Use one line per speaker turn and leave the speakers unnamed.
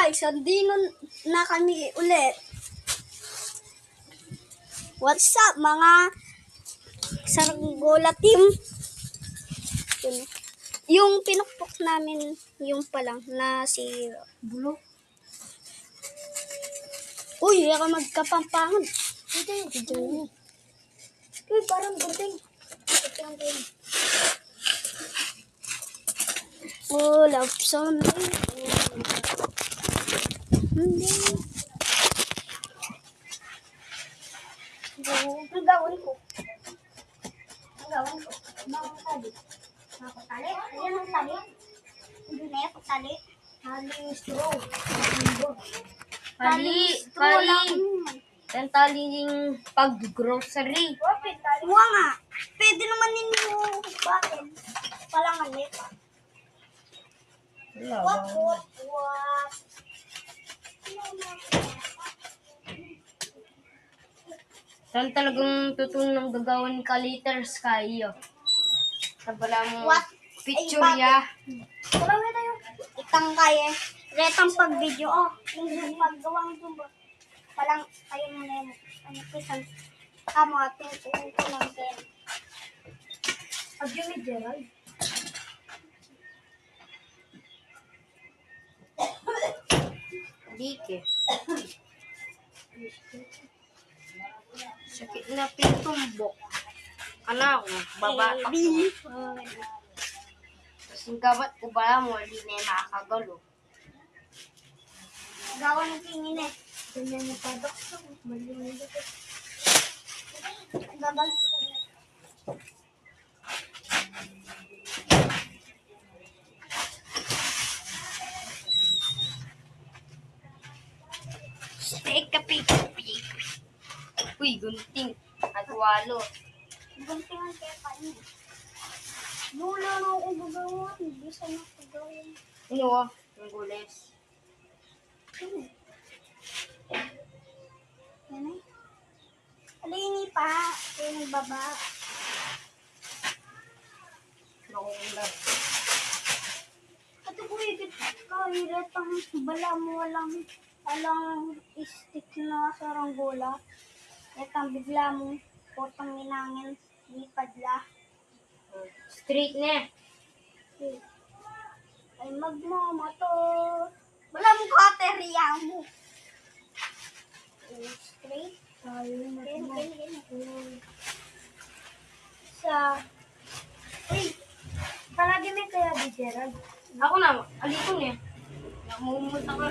guys, andino na kami ulit. What's up mga Saranggola team? Yung pinukpok namin, yung palang na si Bulo. Uy, ako magkapampangan. Hindi. Uy, parang guding. Oh, love song. Hindi. Ang gawin ko. Makapatali. Makapatali? Ayan ang tali. Hindi na yung patali. Tali yung straw.
Tali. Yung tali yung pag-grocery.
Huwa nga. Pwede naman ninyo bakit? Palangan nito. What?
Saan talagang tutunang gagawin ka liters kayo? Sabala mo
What?
picture
Ay,
ya.
Walang na tayo. Itang kaya. Retang pag-video. Oh, yung paggawang zumba. Palang kayo muna yun. Ano po isang kamo ating ito lang din.
Pag-yun ni Gerald. Dike. Sakit na pitumbok. Anak ko, babata ko. Kasing gabat ko bala mo, hindi na yung makakagalo.
Gawa ng tingin eh. Ganyan yung padok. Malinis ito. Gabal.
Steak kapi. Uy, gunting. At walo.
Guntingan kaya pa niya. Wala na akong gagawa. Hindi sana gagawin.
Ano? Yung gules.
Yan eh. Alini pa. Yung baba.
Nakukulat.
Ito ko higit kahirat ang bala mo walang stick na saranggola. At ang bigla mo potang minangin lipad la.
Straight na.
Ay magmamato. Wala mo kateriya mo. Straight. Sa
Palagi may kaya di Gerald. Ako na, alikon eh. Namumulta ka.